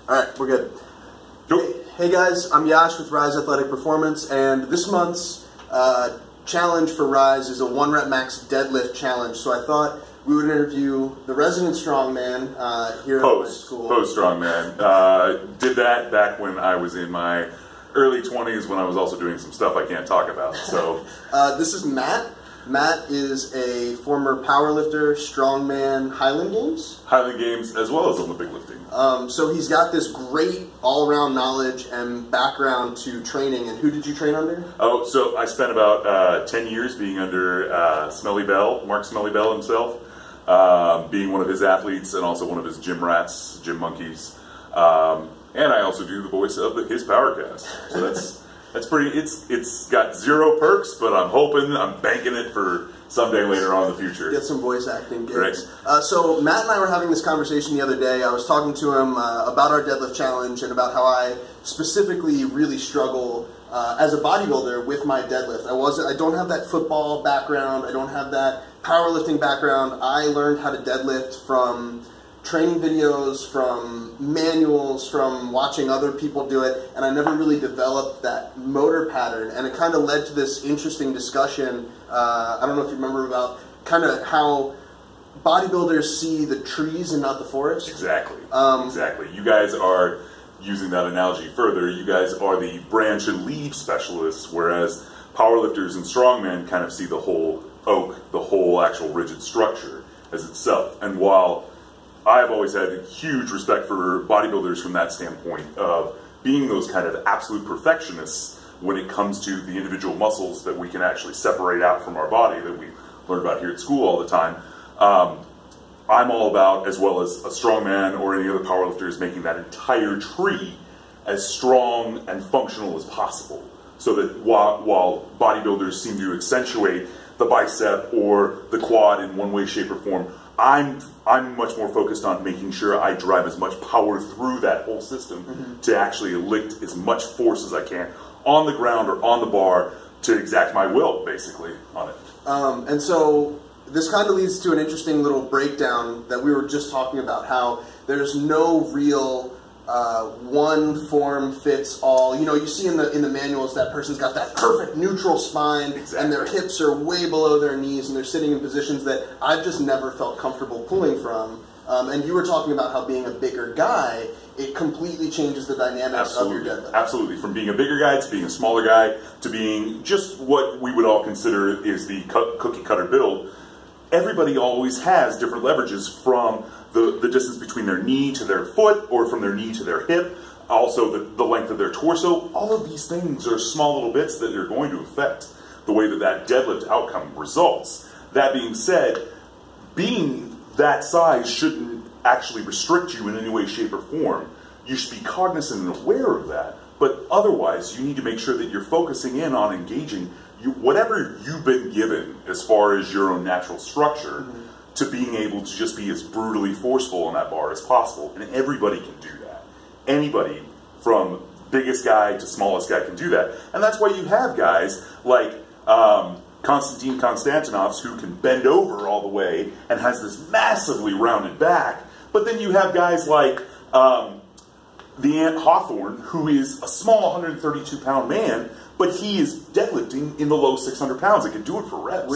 All right, we're good. Cool. Hey guys, I'm Yoshe with Rise Athletic Performance, and this month's challenge for Rise is a 1 rep max deadlift challenge. So I thought we would interview the resident strongman here at my school. Post strongman. Did that back when I was in my early 20s when I was also doing some stuff I can't talk about. So this is Matt. Matt is a former powerlifter, strongman, Highland Games? Highland Games as well as Olympic lifting. So he's got this great all-around knowledge and background to training. And who did you train under? Oh, so I spent about 10 years being under Smelly Bell, Mark Smelly Bell himself, being one of his athletes and also one of his gym rats, gym monkeys. And I also do the voice of his Powercast. So that's pretty, it's got 0 perks, but I'm banking it for someday later on in the future. Get some voice acting gigs. Right. So Matt and I were having this conversation the other day. I was talking to him about our deadlift challenge and about how I specifically really struggle as a bodybuilder with my deadlift. I don't have that football background. I don't have that powerlifting background. I learned how to deadlift from training videos, from manuals, from watching other people do it, and I never really developed that motor pattern, and it kind of led to this interesting discussion, I don't know if you remember, about kind of how bodybuilders see the trees and not the forest. Exactly, exactly. You guys are, using that analogy further, you guys are the branch and leaf specialists, whereas powerlifters and strongmen kind of see the whole oak, the whole actual rigid structure as itself. And while I've always had huge respect for bodybuilders from that standpoint of being those kind of absolute perfectionists when it comes to the individual muscles that we can actually separate out from our body that we learn about here at school all the time. I'm all about, as well as a strongman or any other powerlifter, making that entire tree as strong and functional as possible. So that while bodybuilders seem to accentuate the bicep or the quad in one way, shape, or form, I'm much more focused on making sure I drive as much power through that whole system to actually elicit as much force as I can on the ground or on the bar to exact my will, basically, on it. And so this kind of leads to an interesting little breakdown that we were just talking about, how there's no real one form fits all. You know, you see in the manuals that person's got that perfect neutral spine, and their hips are way below their knees, and they're sitting in positions that I've just never felt comfortable pulling from. And you were talking about how being a bigger guy, it completely changes the dynamics of your deadlift. Absolutely. From being a bigger guy to being a smaller guy to being just what we would all consider is the cookie cutter build. Everybody always has different leverages from the distance between their knee to their foot, or from their knee to their hip, also the length of their torso. All of these things are small little bits that are going to affect the way that deadlift outcome results. That being said, being that size shouldn't actually restrict you in any way, shape, or form. You should be cognizant and aware of that, but otherwise you need to make sure that you're focusing in on engaging whatever you've been given as far as your own natural structure, to being able to just be as brutally forceful on that bar as possible. And everybody can do that. Anybody, from biggest guy to smallest guy, can do that. And that's why you have guys like Konstantin Konstantinovs, who can bend over all the way and has this massively rounded back. But then you have guys like the Ant Hawthorne, who is a small 132-pound man, but he is deadlifting in the low 600 pounds. It can do it for reps,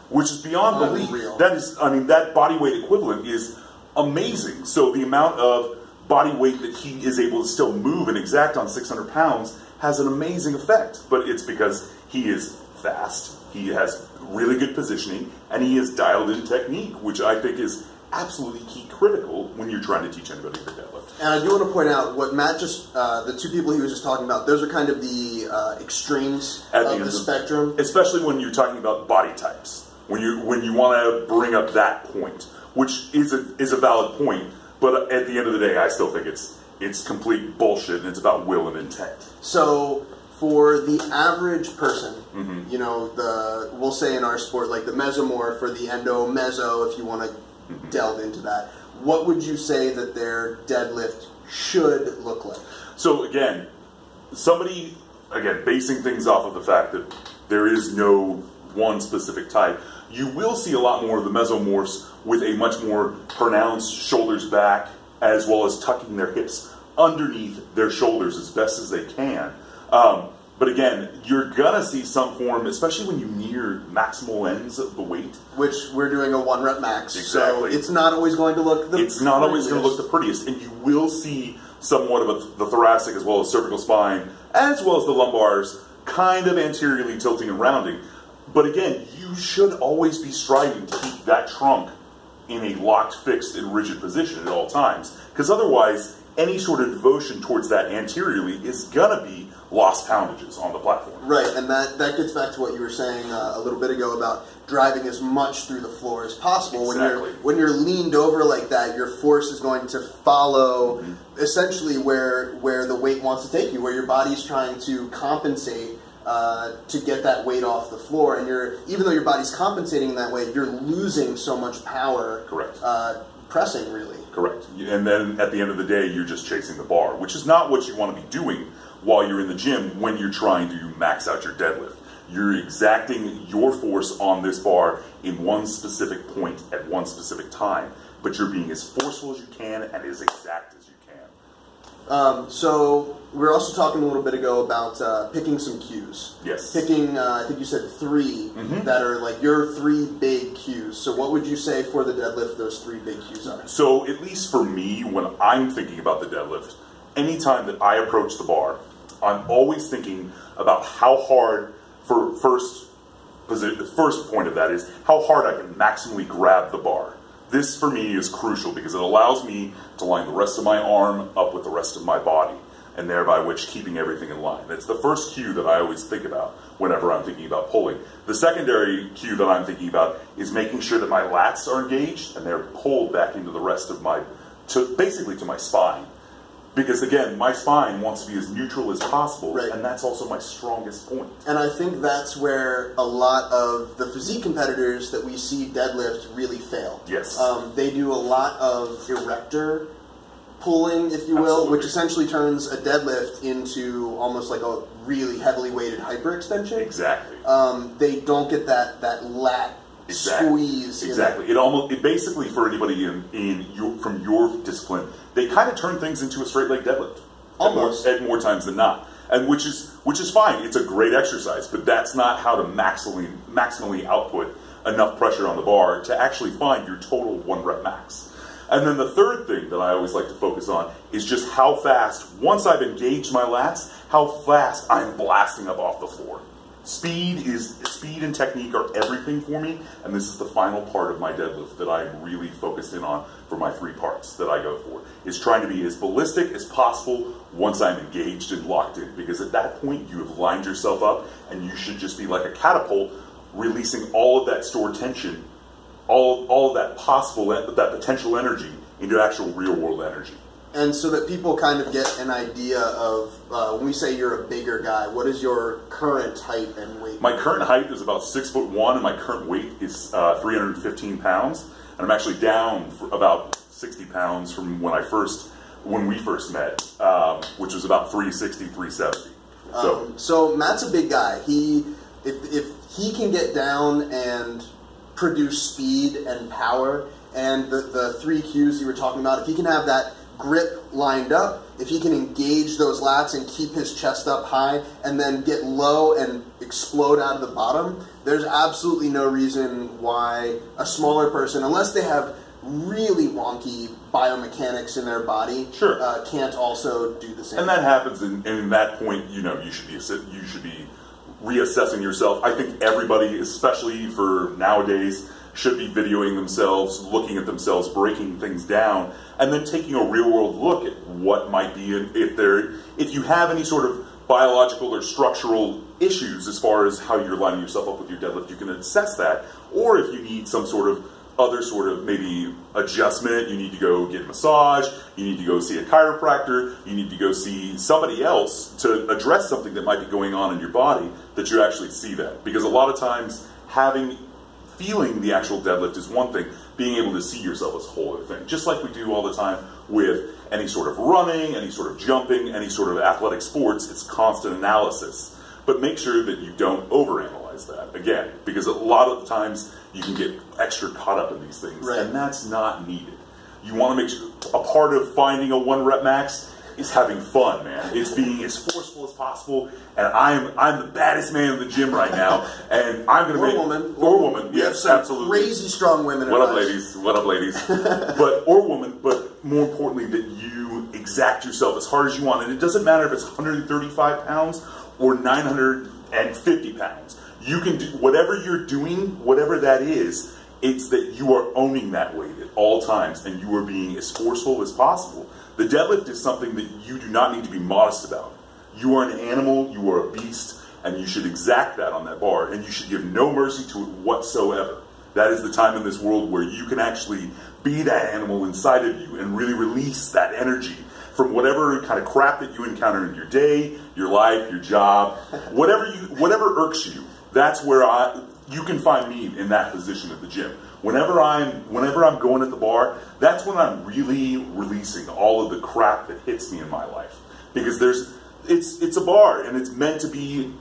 which is beyond belief. That is, I mean, that body weight equivalent is amazing. So the amount of body weight that he is able to still move and exact on 600 pounds has an amazing effect. But it's because he is fast, he has really good positioning, and he is dialed in technique, which I think is absolutely key critical when you're trying to teach anybody the deadlift. And I do want to point out what Matt just, the two people he was just talking about, those are kind of the extremes of the spectrum. Especially when you're talking about body types. When you want to bring up that point, which is a valid point, but at the end of the day, I still think it's complete bullshit, and it's about will and intent. So for the average person, you know, we'll say in our sport, like the mesomorph or the endo-meso, if you want to delve into that, what would you say that their deadlift should look like? So again, basing things off of the fact that there is no one specific type, you will see a lot more of the mesomorphs with a much more pronounced shoulders back as well as tucking their hips underneath their shoulders as best as they can. But again, you're gonna see some form, especially when you near maximal ends of the weight. Which we're doing a 1 rep max. Exactly. So it's not always going to look the It's not always going to look the prettiest, and you will see somewhat of the thoracic as well as cervical spine, as well as the lumbars, kind of anteriorly tilting and rounding. But again, you should always be striving to keep that trunk in a locked, fixed, and rigid position at all times, because otherwise, any sort of devotion towards that anteriorly is going to be lost poundages on the platform. Right, and that gets back to what you were saying a little bit ago about driving as much through the floor as possible. Exactly. When you're leaned over like that, your force is going to follow essentially where the weight wants to take you, where your body's trying to compensate to get that weight off the floor, and even though your body's compensating in that way, you're losing so much power. Correct. Pressing, really. Correct. And then at the end of the day, you're just chasing the bar, which is not what you want to be doing while you're in the gym when you're trying to max out your deadlift. You're exacting your force on this bar in one specific point at one specific time, but you're being as forceful as you can and as exact as you can. So we were also talking a little bit ago about picking some cues. Yes. Picking, I think you said 3 that are like your 3 big cues. So what would you say for the deadlift those 3 big cues are? So at least for me, when I'm thinking about the deadlift, anytime that I approach the bar, I'm always thinking about how hard, the first point of that is how hard I can maximally grab the bar. This for me is crucial because it allows me to line the rest of my arm up with the rest of my body, and thereby which keeping everything in line. It's the first cue that I always think about whenever I'm thinking about pulling. The secondary cue that I'm thinking about is making sure that my lats are engaged and they're pulled back into the rest of basically to my spine. Because again, my spine wants to be as neutral as possible, right. And that's also my strongest point. And I think that's where a lot of the physique competitors that we see deadlift really fail. Yes. They do a lot of erector pulling, if you will, Absolutely. which essentially turns a deadlift into almost like a really heavily weighted hyperextension. Exactly. They don't get that lat squeeze. Exactly. It basically, for anybody from your discipline, they kind of turn things into a straight leg deadlift. Almost. At more times than not. And which is fine. It's a great exercise, but that's not how to maximally output enough pressure on the bar to actually find your total 1 rep max. And then the third thing that I always like to focus on is just how fast, once I've engaged my lats, how fast I'm blasting up off the floor. Speed and technique are everything for me, and this is the final part of my deadlift that I'm really focused in on for my 3 parts that I go for, is trying to be as ballistic as possible once I'm engaged and locked in, because at that point you have lined yourself up and you should just be like a catapult, releasing all of that stored tension, all of that potential energy into actual real world energy. And so that people kind of get an idea of, when we say you're a bigger guy, what is your current height and weight? My current height is about 6'1", and my current weight is 315 pounds. And I'm actually down for about 60 pounds from when we first met, which was about 360, 370. So Matt's a big guy. If he can get down and produce speed and power, and the 3 cues you were talking about, if he can have that grip lined up, if he can engage those lats and keep his chest up high and then get low and explode out of the bottom, there's absolutely no reason why a smaller person, unless they have really wonky biomechanics in their body, can't also do the same. And that happens, and in that point, you should be reassessing yourself. I think everybody, especially for nowadays, should be videoing themselves, looking at themselves, breaking things down, and then taking a real-world look at what might be, if you have any sort of biological or structural issues as far as how you're lining yourself up with your deadlift, you can assess that. Or if you need some sort of other sort of maybe adjustment, you need to go get a massage, you need to go see a chiropractor, you need to go see somebody else to address something that might be going on in your body, that you actually see that. Because a lot of times, feeling the actual deadlift is one thing, being able to see yourself as a whole other thing. Just like we do all the time with any sort of running, any sort of jumping, any sort of athletic sports, it's constant analysis. But make sure that you don't overanalyze that, again, because a lot of the times you can get extra caught up in these things, and that's not needed. You want to make sure, a part of finding a 1 rep max is having fun, man. It's being as forceful as possible, and I'm the baddest man in the gym right now, and I'm going to make or woman. Yes, absolutely. Crazy strong women. What up, ladies? What up, ladies? or woman. But more importantly, that you exact yourself as hard as you want, and it doesn't matter if it's 135 pounds or 950 pounds. You can do whatever you're doing, whatever that is. It's that you are owning that weight at all times, and you are being as forceful as possible. The deadlift is something that you do not need to be modest about. You are an animal, you are a beast, and you should exact that on that bar, and you should give no mercy to it whatsoever. That is the time in this world where you can actually be that animal inside of you and really release that energy from whatever kind of crap that you encounter in your day, your life, your job, whatever irks you. That's where you can find me in that position at the gym. Whenever I'm going at the bar, that's when I'm really releasing all of the crap that hits me in my life. Because it's a bar, and it's meant to be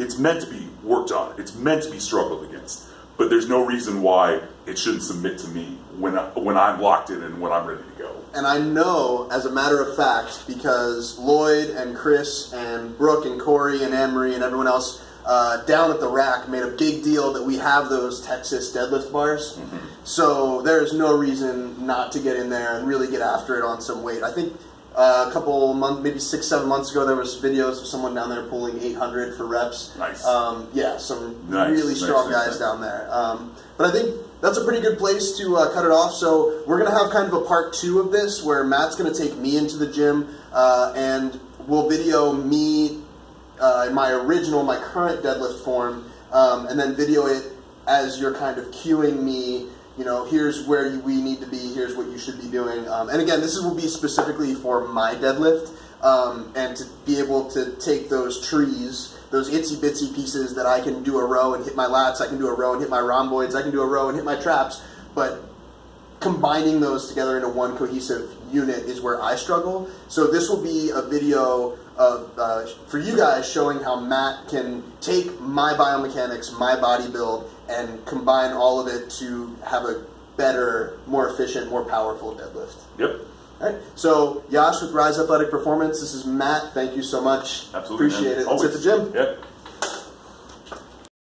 worked on. It's meant to be struggled against. But there's no reason why it shouldn't submit to me when I'm locked in and when I'm ready to go. And I know, as a matter of fact, because Lloyd and Chris and Brooke and Corey and Anne-Marie and everyone else down at the rack made a big deal that we have those Texas deadlift bars. Mm-hmm. So there's no reason not to get in there and really get after it on some weight. I think a couple months, maybe 6-7 months ago, there was videos of someone down there pulling 800 for reps. Nice. Yeah, some really strong guys down there. But I think that's a pretty good place to cut it off. So we're going to have kind of a part 2 of this where Matt's going to take me into the gym and we'll video me in my current deadlift form, and then video it as you're kind of cueing me, you know, here's where we need to be, here's what you should be doing. And again, this will be specifically for my deadlift, and to be able to take those trees, those itsy bitsy pieces that I can do a row and hit my lats, I can do a row and hit my rhomboids, I can do a row and hit my traps, but combining those together into one cohesive unit is where I struggle. So this will be a video for you guys showing how Matt can take my biomechanics, my body build, and combine all of it to have a better, more efficient, more powerful deadlift. Yep. All right. So Yoshe with Rise Athletic Performance. This is Matt. Thank you so much. Absolutely. Appreciate it. Let's hit the gym. Yep.